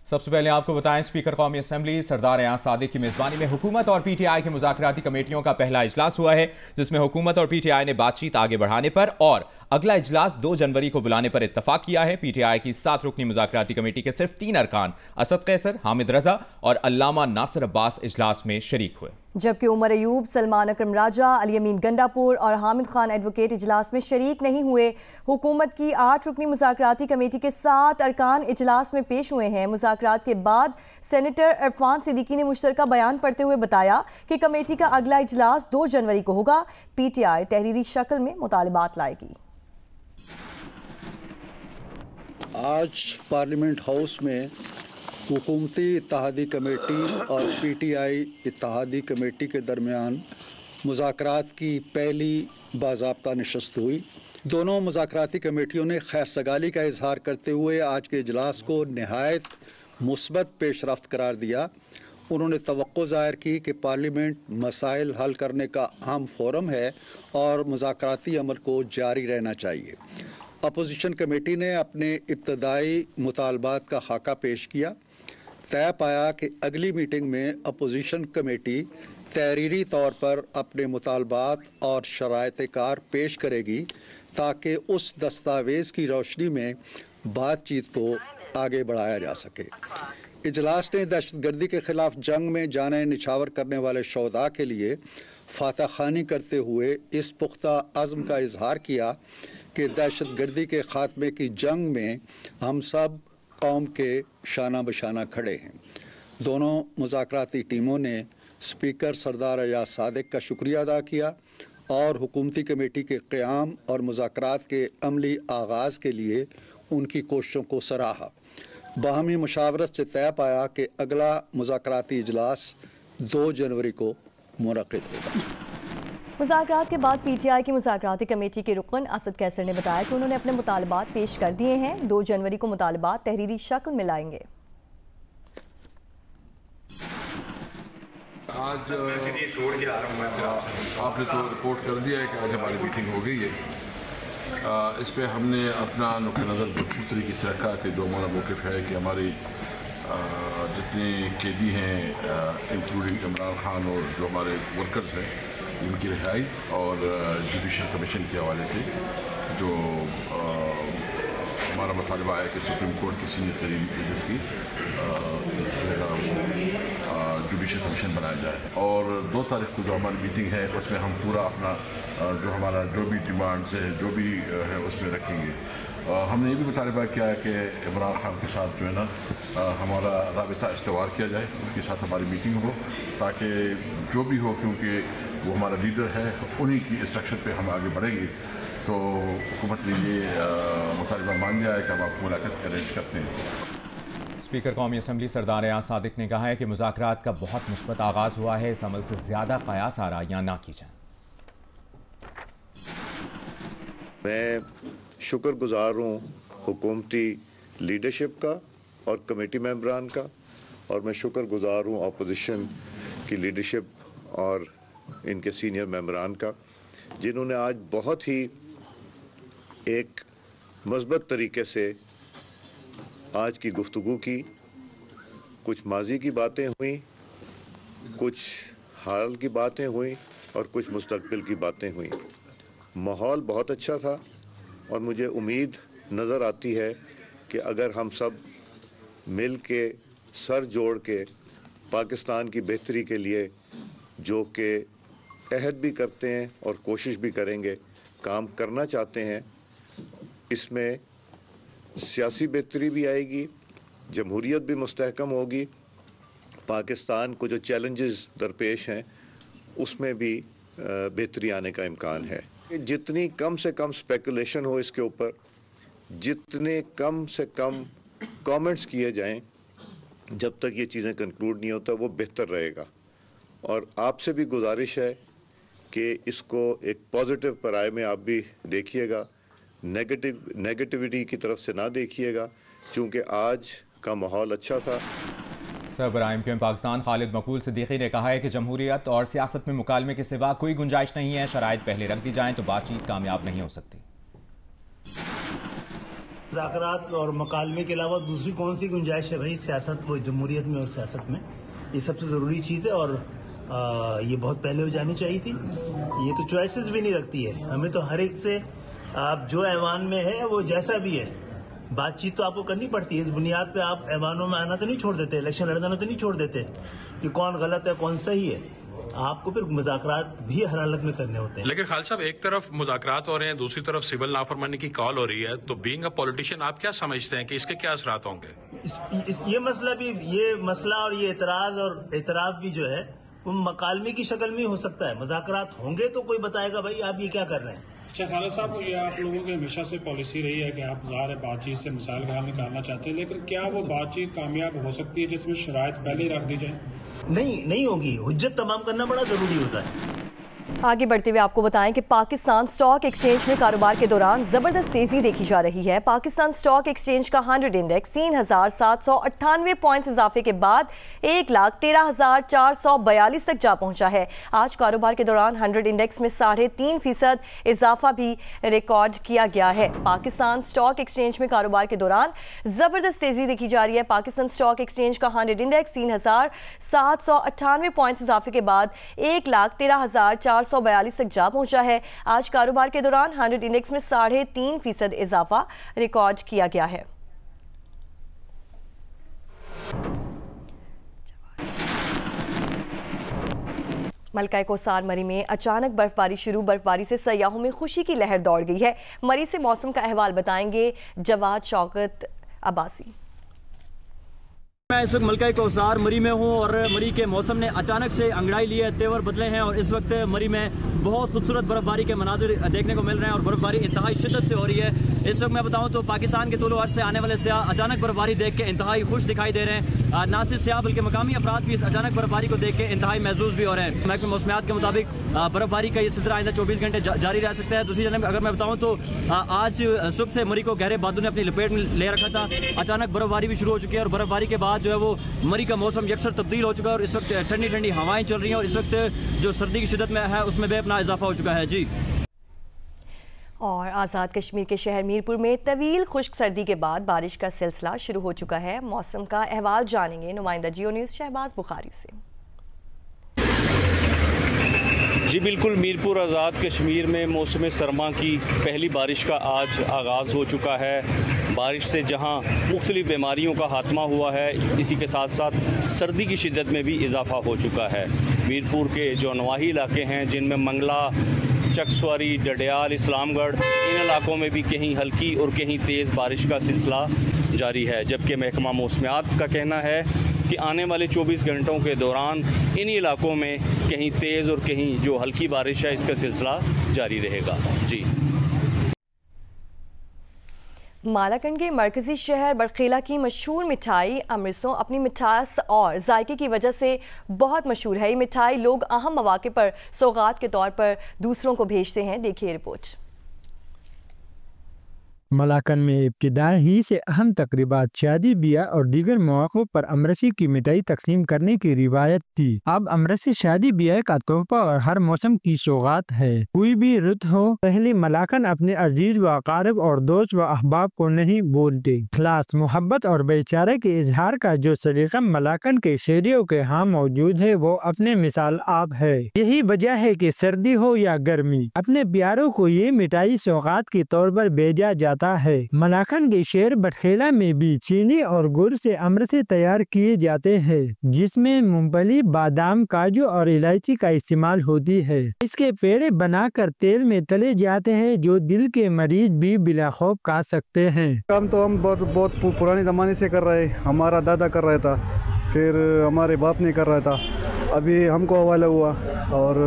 सबसे पहले आपको बताएं, स्पीकर कौमी असम्बली सरदार अयाज सादिक की मेजबानी में हुकूमत और पीटीआई की मुज़ाकराती कमेटियों का पहला इजलास हुआ है, जिसमें हुकूमत और पीटीआई ने बातचीत आगे बढ़ाने पर और अगला इजलास 2 जनवरी को बुलाने पर इत्तफाक किया है। पीटीआई की 7 रुकनी मुज़ाकराती कमेटी के सिर्फ 3 अरकान असद कैसर, हामिद रजा और अल्लामा नासिर अब्बास इजलास में शरीक हुए, जबकि उमर अयूब, सलमान अकरम राजा, अली अमीन गंडापुर और हामिद खान एडवोकेट इजलास में शरीक नहीं हुए। हुकूमत की 8 रुकनी मुज़ाकराती कमेटी के 7 अरकान इजलास में पेश हुए हैं। मुज़ाकरात के बाद सेनेटर इरफान सिद्दीकी ने मुश्तरका बयान पढ़ते हुए बताया कि कमेटी का अगला इजलास 2 जनवरी को होगा। पीटीआई तहरीरी शक्ल में मुतालबात लाएगी। आज पार्लियामेंट हाउस में हुकूमती इत्तेहादी कमेटी और पीटीआई इत्तेहादी कमेटी के दरमियान मुज़ाकरात की पहली बाज़ाब्ता नशस्त हुई। दोनों मुज़ाकराती कमेटियों ने खैर सगाली का इजहार करते हुए आज के इजलास को नहायत मुस्बत पेशरफ्त करार दिया। उन्होंने तवक्को ज़ाहिर की कि पार्लियामेंट मसाइल हल करने का अहम फोरम है और मुज़ाकराती अमल को जारी रहना चाहिए। अपोजिशन कमेटी ने अपने इब्तदाई मुतालबात का खाका पेश किया। तय पाया कि अगली मीटिंग में अपोजिशन कमेटी तहरीरी तौर पर अपने मुतालबात और शराइत कार पेश करेगी ताकि उस दस्तावेज़ की रोशनी में बातचीत को आगे बढ़ाया जा सके। इजलास ने दहशतगर्दी के ख़िलाफ़ जंग में जाने निछावर करने वाले शोहदा के लिए फातह खानी करते हुए इस पुख्ता अज़्म का इजहार किया कि दहशतगर्दी के ख़ात्मे की जंग में हम सब कौम के शाना बशाना खड़े हैं। दोनों मुज़ाकराती टीमों ने स्पीकर सरदार अयाज सादिक का शुक्रिया अदा किया और हुकूमती कमेटी के क़याम और मुज़ाकरात के अमली आगाज़ के लिए उनकी कोशिशों को सराहा। बाहमी मुशावरत से तय पाया कि अगला मुज़ाकराती इजलास 2 जनवरी को मुनक़िद होगा। मुज़ाकरात के बाद पीटीआई की मुज़ाकराती कमेटी के रुकन असद कैसर ने बताया कि उन्होंने अपने मुतालबात पेश कर दिए हैं। 2 जनवरी को मुतालबात तहरीरी शक्ल में लाएंगे। आज आपने तो रिपोर्ट कर दिया है कि आज हमारी मीटिंग हो गई है। इस पर हमने अपना नुक्ता नज़र इस तरीके से रखा कि 2 हमारा मौक़िफ़ है कि हमारी जितने कैदी हैं इंक्लूडिंग इमरान खान और जो हमारे वर्कर्स हैं इनकी रिहाई और जुडिशल कमीशन के हवाले से जो हमारा मुतालबा है कि सुप्रीम कोर्ट की सीनियर तरीन जज की जुडिशल कमीशन बनाया जाए। और 2 तारीख को जो हमारी मीटिंग है उसमें हम पूरा अपना जो हमारा जो भी डिमांड्स है जो भी है उसमें रखेंगे। हमने ये भी मुतालबा किया है कि इमरान खान के साथ जो है ना हमारा राबिता इस्तवार किया जाए, उनके साथ हमारी मीटिंग हो ताकि जो भी हो, क्योंकि वो हमारा लीडर है, उन्हीं की इंस्ट्रक्शन पे हम आगे बढ़ेंगे। तो हुकूमत ने ये मुतालबा मान लिया है कि हम आपको मुलाकात अरेंज करते हैं। स्पीकर कौमी असम्बली सरदार अयाज सादिक ने कहा है कि मुज़ाकरात का बहुत मुस्बत आगाज़ हुआ है, इस अमल से ज़्यादा कयास आराइयाँ ना की जाएँ। मैं शुक्रगुज़ार हूँ हुकूमती लीडरशिप का और कमेटी मेंबरान का, और मैं शुक्रगुज़ार हूँ अपोजिशन की लीडरशिप और इनके सीनियर मेंबरान का, जिन्होंने आज बहुत ही एक मज़बूत तरीके से आज की गुफ्तगू की। कुछ माजी की बातें हुई, कुछ हाल की बातें हुई और कुछ मुस्तक़बिल की बातें हुई। माहौल बहुत अच्छा था और मुझे उम्मीद नज़र आती है कि अगर हम सब मिल के सर जोड़ के पाकिस्तान की बेहतरी के लिए जो कि अहद भी करते हैं और कोशिश भी करेंगे, काम करना चाहते हैं, इसमें सियासी बेहतरी भी आएगी, जमहूरियत भी मुस्तहकम होगी, पाकिस्तान को जो चैलेंजेस दरपेश हैं उसमें भी बेहतरी आने का इम्कान है। जितनी कम से कम स्पेकुलेशन हो इसके ऊपर, जितने कम से कम कमेंट्स किए जाएं, जब तक ये चीज़ें कंक्लूड नहीं होता वो बेहतर रहेगा। और आपसे भी गुजारिश है कि इसको एक पॉजिटिव पराए में आप भी देखिएगा, नेगेटिविटी की तरफ से ना देखिएगा, क्योंकि आज का माहौल अच्छा था। सरबराह MQM पाकिस्तान खालिद मकबूल सिद्दीकी ने कहा है कि जमहूरियत और सियासत में मुकालमे के सिवा कोई गुंजाइश नहीं है। शराइत पहले रख दी जाएं तो बातचीत कामयाब नहीं हो सकती। मुज़ाकरात और मुकालमे के अलावा दूसरी कौन सी गुंजाइश है भाई सियासत वो जमहूरियत में और सियासत में। ये सबसे ज़रूरी चीज़ है और ये बहुत पहले हो जानी चाहिए थी। ये तो चॉइसेस भी नहीं रखती है, हमें तो हर एक से आप जो ऐवान में है वो जैसा भी है बातचीत तो आपको करनी पड़ती है। इस बुनियाद पे आप ऐवानों में आना तो नहीं छोड़ देते, इलेक्शन लड़ना तो नहीं छोड़ देते कि कौन गलत है कौन सही है। आपको फिर मुज़ाकरात भी हर हालत में करने होते हैं। लेकिन खालिद साहब, एक तरफ मुज़ाकरात हो रहे हैं, दूसरी तरफ सिविल नाफरमानी की कॉल हो रही है, तो बीइंग अ पॉलिटिशियन आप क्या समझते हैं कि इसके क्या असरात होंगे? ये मसला और ये एतराज और एतराफ भी जो है वो मकालमे की शक्ल में हो सकता है। मुज़ाकरात होंगे तो कोई बताएगा भाई आप ये क्या कर रहे हैं। अच्छा खालिद साहब, ये आप लोगों की हमेशा से पॉलिसी रही है कि आप ज़ाहिर है बातचीत से मिसाल का हल निकालना चाहते हैं, लेकिन क्या वो बातचीत कामयाब हो सकती है जिसमें शराइत पहले ही रख दी जाए? नहीं होगी। हुज्जत तमाम करना बड़ा जरूरी होता है। आगे बढ़ते हुए आपको बताएं कि पाकिस्तान स्टॉक एक्सचेंज में कारोबार के दौरान जबरदस्त तेजी देखी जा रही है। पाकिस्तान स्टॉक एक्सचेंज का 100 इंडेक्स 3,798 पॉइंट्स इजाफे के बाद 1,13,442 तक जा पहुंचा है। आज कारोबार के दौरान 100 इंडेक्स में 3.5% इजाफा भी रिकॉर्ड किया गया है। पाकिस्तान स्टॉक एक्सचेंज में कारोबार के दौरान जबरदस्त तेजी देखी जा रही है। पाकिस्तान स्टॉक एक्सचेंज का 100 इंडेक्स 3,798 पॉइंट्स इजाफे के बाद 1,13,442 तक जा पहुंचा है। आज कारोबार के दौरान 100 इंडेक्स में 3.5% इजाफा रिकॉर्ड किया गया है। मलका कोसार मरी में अचानक बर्फबारी से सयाहों में खुशी की लहर दौड़ गई है। मरी से मौसम का अहवाल बताएंगे जवाद शौकत अब्बासी। मैं इस वक्त मलका कोसार मरी में हूँ और मरी के मौसम ने अचानक से अंगड़ाई ली है, तेवर बदले हैं और इस वक्त मरी में बहुत खूबसूरत बर्फबारी के मनाजिर देखने को मिल रहे हैं और बर्फबारी इंतहाई शिद्दत से हो रही है। इस वक्त मैं बताऊँ तो पाकिस्तान के तूलो अर्ज़ से आने वाले सयाह अचानक बर्फबारी देख के इंतहाई खुश दिखाई दे रहे हैं। ना सिर्फ सयाह बल्कि मकामी अफराद भी इस अचानक बर्फबारी को देख के इंतहाई महसूस भी हो रहे हैं। महकमे मौसमियात के मुताबिक बर्फबारी का ये सिलसिला आइंदा 24 घंटे जारी रह सकता है। दूसरी जानब अगर मैं बताऊँ तो आज सुबह से मरी को गहरे बादलों ने अपनी लपेट में ले रखा था। अचानक बर्फबारी भी शुरू हो चुकी है और बर्फबारी के बाद जो है वो मरी का मौसम यकसर तब्दील हो चुका है और इस वक्त ठंडी ठंडी हवाएं चल रही हैं और इस वक्त जो सर्दी की शिद्दत में है उसमें बेपनाह इजाफा हो चुका है। जी। और आज़ाद कश्मीर के शहर मीरपुर में तवील खुश्क सर्दी के बाद बारिश का सिलसिला शुरू हो चुका है। मौसम का अहवाल जानेंगे नुमाइंदा जियो न्यूज़ शहबाज बुखारी से। जी बिल्कुल, मीरपुर आज़ाद कश्मीर में मौसम सरमा की पहली बारिश का आज आगाज़ हो चुका है। बारिश से जहां मुख्तलिफ़ बीमारियों का खात्मा हुआ है, इसी के साथ साथ सर्दी की शिद्दत में भी इजाफ़ा हो चुका है। मीरपुर के जो नवाही इलाके हैं जिनमें मंगला, चकसवारी, डडियाल, इस्लामगढ़, इन इलाकों में भी कहीं हल्की और कहीं तेज़ बारिश का सिलसिला जारी है। जबकि महकमा मौसमियात का कहना है कि आने वाले 24 घंटों के दौरान इन इलाकों में कहीं तेज़ और कहीं जो हल्की बारिश है इसका सिलसिला जारी रहेगा। जी। मालाकंड के मरकज़ी शहर बरखेला की मशहूर मिठाई अमृतसर अपनी मिठास और जायके की वजह से बहुत मशहूर है। ये मिठाई लोग अहम मौके पर सौगात के तौर पर दूसरों को भेजते हैं। देखिए रिपोर्ट। मलाकंड में इब्तिदा ही से अहम तकरीबात, शादी, ब्याह और दीगर मौक़ों पर अमरसी की मिठाई तकसीम करने की रिवायत थी। अब अमरसी शादी ब्याह का तोहफा और हर मौसम की सौगात है। कोई भी रुत हो, पहले मलाकंड अपने अजीज व अकारिब और दोस्त व अहबाब को नहीं बोलते। इखलास, मोहब्बत और भाईचारे के इजहार का जो सलीका मलाकंड के शहरियों के यहाँ मौजूद है वो अपने मिसाल आप है। यही वजह है कि सर्दी हो या गर्मी, अपने प्यारों को ये मिठाई सौगात के तौर पर भेजा जाता है। मलाकंड के शहर बरखेला में भी चीनी और गुड़ से अमरसे तैयार किए जाते हैं, जिसमें मूंगफली, बादाम, काजू और इलायची का इस्तेमाल होती है। इसके पेड़े बनाकर तेल में तले जाते हैं, जो दिल के मरीज भी बिला खौफ खा सकते हैं। काम तो हम बहुत पुराने ज़माने से कर रहे हैं। हमारा दादा कर रहा था, फिर हमारे बाप ने कर रहा था, अभी हमको हवाला हुआ और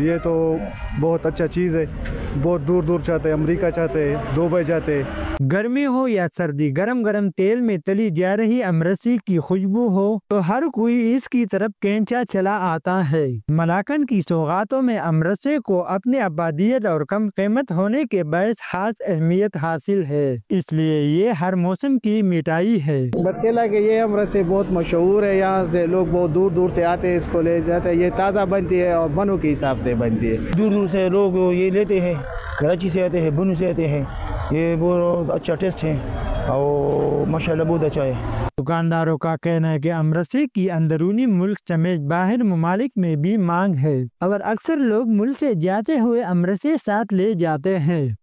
ये तो बहुत अच्छा चीज़ है। बहुत दूर दूर चाहते हैं, अमेरिका चाहते हैं, दुबई चाहते हैं। गर्मी हो या सर्दी, गरम गरम तेल में तली जा रही अमरसी की खुशबू हो तो हर कोई इसकी तरफ कैंचा चला आता है। मलाकंड की सौगातों में अमरसे को अपनी आबादियत और कम कीमत होने के बायस खास अहमियत हासिल है, इसलिए ये हर मौसम की मिठाई है। बरखेला के ये अमरसे बहुत मशहूर है, यहाँ से लोग बहुत दूर दूर से आते हैं, इसको ले जाते हैं। ये ताज़ा बनती है और बनों के हिसाब से बनती है। दूर दूर से लोग ये लेते हैं, कराची से आते हैं, बनू से आते हैं। ये बहुत अच्छा टेस्ट है, माशाल्लाह बहुत अच्छा है। दुकानदारों का कहना है कि अमरसे की अंदरूनी मुल्क समेत बाहर ममालिक में भी मांग है और अक्सर लोग मुल्क से जाते हुए अमरसे साथ ले जाते हैं।